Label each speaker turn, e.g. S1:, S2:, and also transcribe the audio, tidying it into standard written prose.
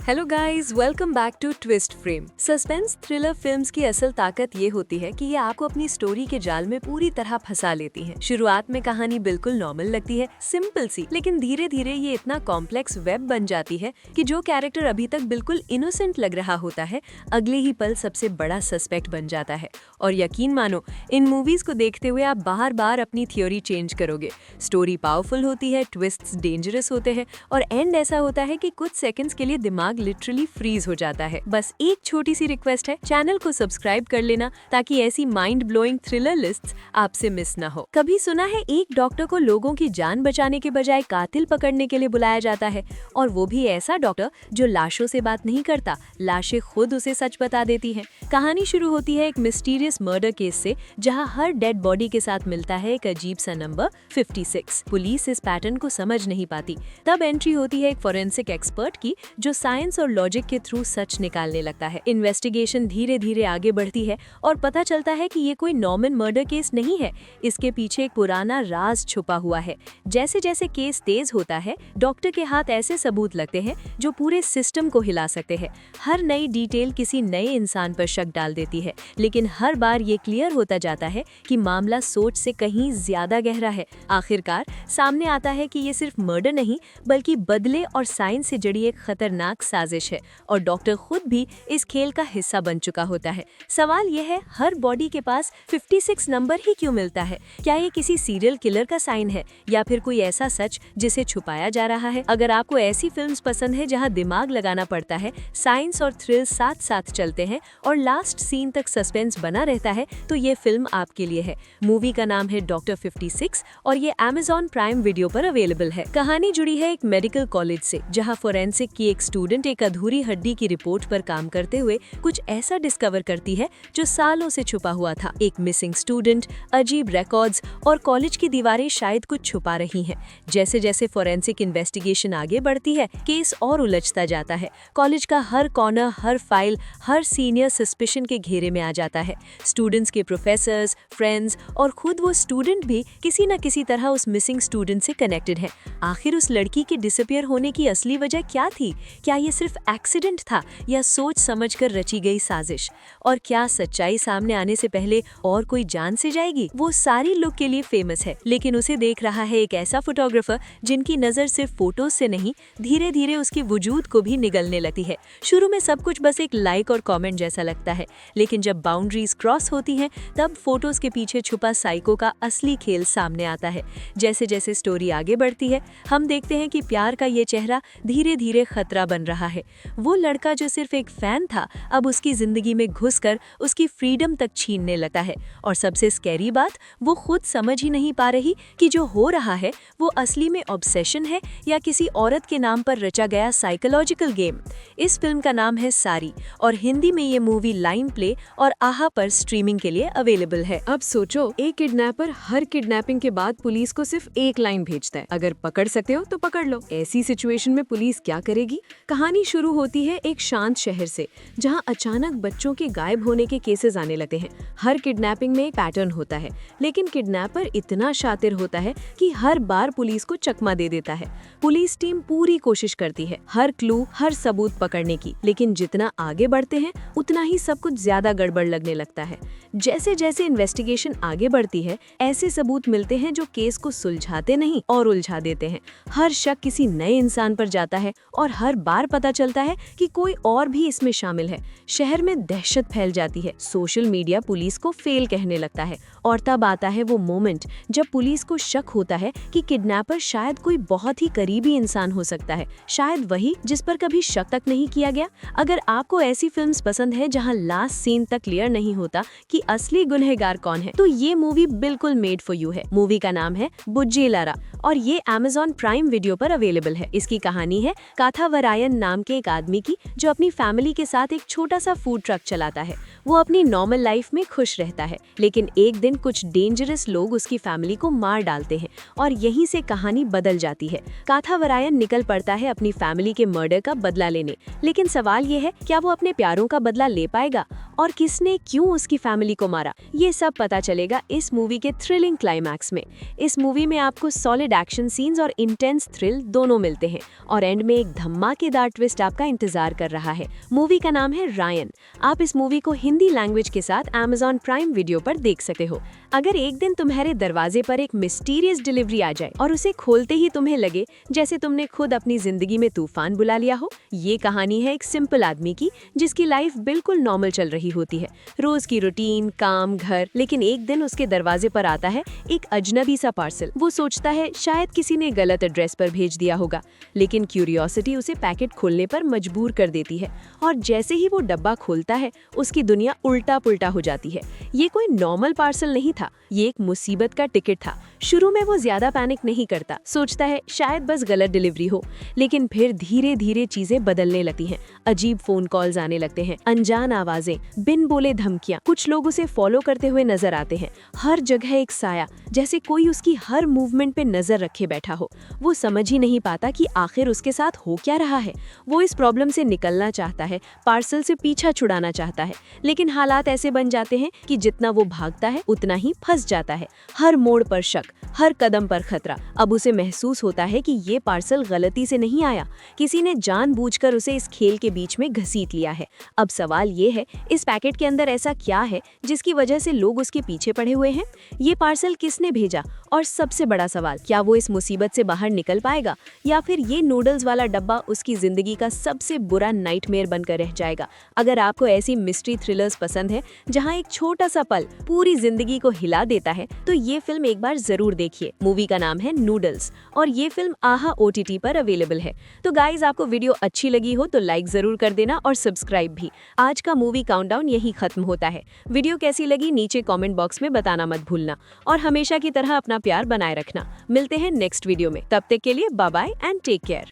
S1: Hello guys, welcome back to twist frame. Suspense thriller films की असल ताकत ये होती है कि ये आपको अपनी स्टोरी के जाल में पूरी तरह फंसा लेती हैं। शुरुआत में कहानी बिल्कुल नॉर्मल लगती है, सिंपल सी, लेकिन धीरे धीरे ये इतना कॉम्प्लेक्स वेब बन जाती है कि जो कैरेक्टर अभी तक बिल्कुल इनोसेंट लग रहा होता है, अगले ही पल सबसे बड़ा सस्पेक्ट बन जाता है। और यकीन मानो, इन मूवीज को देखते हुए आप बार बार अपनी थ्योरी चेंज करोगे। स्टोरी पावरफुल होती है, ट्विस्ट्स डेंजरस होते हैं और एंड ऐसा होता है कि कुछ सेकंड्स के लिए दिमाग लिटरली फ्रीज हो जाता है। बस एक छोटी सी रिक्वेस्ट है, चैनल को सब्सक्राइब कर लेना ताकि ऐसी माइंड ब्लोइंग थ्रिलर लिस्ट्स आपसे मिस ना हो। कभी सुना है एक डॉक्टर को लोगों की जान बचाने के बजाय कातिल पकड़ने के लिए बुलाया जाता है, और वो भी ऐसा डॉक्टर जो लाशों से बात नहीं करता, लाशें खुद उसे सच बता देती हैं। कहानी शुरू होती है एक मिस्टीरियस मर्डर केस से, जहां हर डेड बॉडी के साथ मिलता है एक अजीब सा नंबर 56। पुलिस इस पैटर्न को समझ नहीं पाती। तब एंट्री होती है एक फोरेंसिक एक्सपर्ट की, जो साइंस और लॉजिक के थ्रू सच निकालने लगता है। इन्वेस्टिगेशन धीरे धीरे आगे बढ़ती है और पता चलता है कि ये कोई नॉर्मल मर्डर केस नहीं है, इसके पीछे एक पुराना राज छुपा हुआ है। जैसे जैसे केस तेज होता है, डॉक्टर के हाथ ऐसे सबूत लगते हैं जो पूरे सिस्टम को हिला सकते हैं। हर नई डिटेल किसी नए इंसान पर शक डाल देती है, लेकिन हर बार ये क्लियर होता जाता है कि मामला सोच से कहीं ज्यादा गहरा है। आखिरकार सामने आता है कि ये सिर्फ मर्डर नहीं, बल्कि बदले और साइंस से जुड़ी एक खतरनाक साजिश है, और डॉक्टर खुद भी इस खेल का हिस्सा बन चुका होता है। सवाल यह है, हर बॉडी के पास 56 नंबर ही क्यों मिलता है? क्या ये किसी सीरियल किलर का साइन है, या फिर कोई ऐसा सच जिसे छुपाया जा रहा है? अगर आपको ऐसी फिल्म्स पसंद है जहां दिमाग लगाना पड़ता है, साइंस और थ्रिल साथ साथ चलते हैं और लास्ट सीन तक सस्पेंस बना रहता है, तो ये फिल्म आपके लिए है। मूवी का नाम है डॉक्टर 56 और ये Amazon प्राइम वीडियो पर अवेलेबल है। कहानी जुड़ी है एक मेडिकल कॉलेज से, जहां फोरेंसिक की एक स्टूडेंट एक अधूरी हड्डी की रिपोर्ट पर काम करते हुए कुछ ऐसा डिस्कवर करती है जो सालों से छुपा हुआ था। एक मिसिंग स्टूडेंट, अजीब रिकॉर्ड्स और कॉलेज की दीवारें शायद कुछ छुपा रही हैं। जैसे जैसे फोरेंसिक इन्वेस्टिगेशन आगे बढ़ती है, केस और उलझता जाता है। कॉलेज का हर कॉर्नर, हर फाइल, हर सीनियर सस्पिशन के घेरे में आ जाता है। स्टूडेंट्स के प्रोफेसर्स, फ्रेंड्स और खुद वो स्टूडेंट भी किसी न किसी तरह उस मिसिंग स्टूडेंट से कनेक्टेड है। आखिर उस लड़की के डिसअपियर होने की असली वजह क्या थी? क्या ये सिर्फ एक्सीडेंट था या सोच समझकर रची गई साजिश? और क्या सच्चाई सामने आने से पहले और कोई जान से जाएगी? वो सारी लुक के लिए फेमस है, लेकिन उसे देख रहा है एक ऐसा फोटोग्राफर जिनकी नजर सिर्फ फोटोज से नहीं, धीरे धीरे उसकी वजूद को भी निगलने लगती है। शुरू में सब कुछ बस एक लाइक और कमेंट जैसा लगता है, लेकिन जब बाउंड्रीज क्रॉस होती हैं, तब फोटोज के पीछे छुपा साइको का असली खेल सामने आता है। जैसे जैसे स्टोरी आगे बढ़ती है, हम देखते हैं कि प्यार का ये चेहरा धीरे धीरे खतरा बन रहा है। वो लड़का जो सिर्फ एक फैन था, अब उसकी जिंदगी में घुसकर उसकी फ्रीडम तक छीनने लगता है। और सबसे स्कैरी बात, वो खुद समझ ही नहीं पा रही कि जो हो रहा है वो असली में ऑब्सेशन है या किसी औरत के नाम पर रचा गया साइकोलॉजिकल गेम। इस फिल्म का नाम है सारी, और हिंदी में ये मूवी लाइन प्ले और आहा पर स्ट्रीमिंग के लिए अवेलेबल है।
S2: अब सोचो, एक किडनैपर हर किडनैपिंग के बाद पुलिस को सिर्फ एक लाइन भेजता है, अगर पकड़ सकते हो तो पकड़ लो। ऐसी सिचुएशन में पुलिस क्या करेगी? कहानी शुरू होती है एक शांत शहर से, जहां अचानक बच्चों के गायब होने के केसेस आने लगते हैं। हर किडनैपिंग में एक पैटर्न होता है, लेकिन किडनैपर इतना शातिर होता है कि हर बार पुलिस को चकमा दे देता है। पुलिस टीम पूरी कोशिश करती है हर क्लू, हर सबूत पकड़ने की, लेकिन जितना आगे बढ़ते हैं उतना ही सब कुछ ज्यादा गड़बड़ लगने लगता है। जैसे जैसे इन्वेस्टिगेशन आगे बढ़ती है, ऐसे सबूत मिलते हैं जो केस को सुलझाते नहीं और उलझा देते हैं। हर शक किसी नए इंसान पर जाता है और हर बार पता चलता है कि कोई और भी इसमें शामिल है। शहर में दहशत फैल जाती है, सोशल मीडिया पुलिस को फेल कहने लगता है, और तब आता है वो मोमेंट जब पुलिस को शक होता है कि किडनैपर शायद कोई बहुत ही करीबी इंसान हो सकता है, शायद वही जिस पर कभी शक तक नहीं किया गया। अगर आपको ऐसी फिल्म्स पसंद है जहां लास्ट सीन तक क्लियर नहीं होता कि असली गुनहगार कौन है, तो ये मूवी बिल्कुल मेड फॉर यू है। मूवी का नाम है बुज्जी लारा और ये Amazon प्राइम वीडियो पर अवेलेबल है। इसकी कहानी है काथावरायन नाम के एक आदमी की, जो अपनी फैमिली के साथ एक छोटा सा फूड ट्रक चलाता है। वो अपनी नॉर्मल लाइफ में खुश रहता है, लेकिन एक दिन कुछ डेंजरस लोग उसकी फैमिली को मार डालते हैं और यहीं से कहानी बदल जाती है। काथावरायन निकल पड़ता है अपनी फैमिली के मर्डर का बदला लेने, लेकिन सवाल ये है, क्या वो अपने प्यारों का बदला ले पाएगा और किसने क्यों उसकी फैमिली को मारा? ये सब पता चलेगा इस मूवी के थ्रिलिंग क्लाइमैक्स में। इस मूवी में आपको सॉलिड रैपिड एक्शन सीन्स और इंटेंस थ्रिल दोनों मिलते हैं और एंड में एक धमाकेदार ट्विस्ट आपका इंतजार कर रहा है। मूवी का नाम है रायन। आप इस मूवी को हिंदी लैंग्वेज के साथ Amazon प्राइम वीडियो पर देख सकते हो। अगर एक दिन तुम्हारे दरवाजे पर एक मिस्टीरियस डिलीवरी आ जाए और उसे खोलते ही तुम्हें लगे जैसे तुमने खुद अपनी जिंदगी में तूफान बुला लिया हो। ये कहानी है एक सिंपल आदमी की जिसकी लाइफ बिल्कुल नॉर्मल चल रही होती है, रोज की रूटीन, काम, घर, लेकिन एक दिन उसके दरवाजे पर आता है एक अजनबी सा पार्सल। वो सोचता है शायद किसी ने गलत एड्रेस पर भेज दिया होगा, लेकिन क्यूरियोसिटी उसे पैकेट खोलने पर मजबूर कर देती है और जैसे ही वो डब्बा खोलता है उसकी दुनिया उल्टा पुल्टा हो जाती है। ये कोई नॉर्मल पार्सल नहीं था, ये एक मुसीबत का टिकट था। शुरू में वो ज्यादा पैनिक नहीं करता, सोचता है शायद बस गलत डिलीवरी हो, लेकिन फिर धीरे धीरे चीजें बदलने लगती हैं। अजीब फोन कॉल्स आने लगते हैं, अनजान आवाजें, बिन बोले धमकियां, कुछ लोग उसे फॉलो करते हुए नजर आते हैं। हर जगह एक साया, जैसे कोई उसकी हर मूवमेंट पे नजर रखे बैठा हो। वो समझ ही नहीं पाता कि आखिर उसके साथ हो क्या रहा है। वो इस प्रॉब्लम से निकलना चाहता है, पार्सल से पीछा छुड़ाना चाहता है, लेकिन हालात ऐसे बन जाते हैं कि जितना वो भागता है उतना ही फंस जाता है। हर मोड़ पर शक, हर कदम पर खतरा। अब उसे महसूस होता है कि ये पार्सल गलती से नहीं आया, किसी ने जानबूझकर उसे इस खेल के बीच में घसीट लिया है। अब सवाल ये है, इस पैकेट के अंदर ऐसा क्या है जिसकी वजह से लोग उसके पीछे पड़े हुए हैं? ये पार्सल किसने भेजा? और सबसे बड़ा सवाल, क्या वो इस मुसीबत से बाहर निकल पाएगा या फिर ये नूडल्स वाला डब्बा उसकी जिंदगी का सबसे बुरा नाइटमेयर बनकर रह जाएगा? अगर आपको ऐसी मिस्ट्री थ्रिलर्स पसंद है जहां एक छोटा सा पल पूरी जिंदगी को हिला देता है, तो ये फिल्म एक बार जरूर देखिए। मूवी का नाम है नूडल्स और ये फिल्म आहा OTT पर अवेलेबल है। तो गाइज, आपको वीडियो अच्छी लगी हो तो लाइक जरूर कर देना और सब्सक्राइब भी। आज का मूवी काउंटडाउन यही खत्म होता है। वीडियो कैसी लगी नीचे कमेंट बॉक्स में बताना मत भूलना और हमेशा की तरह अपना प्यार बनाए रखना। मिलते हैं नेक्स्ट वीडियो में, तब तक के लिए bye bye and take care.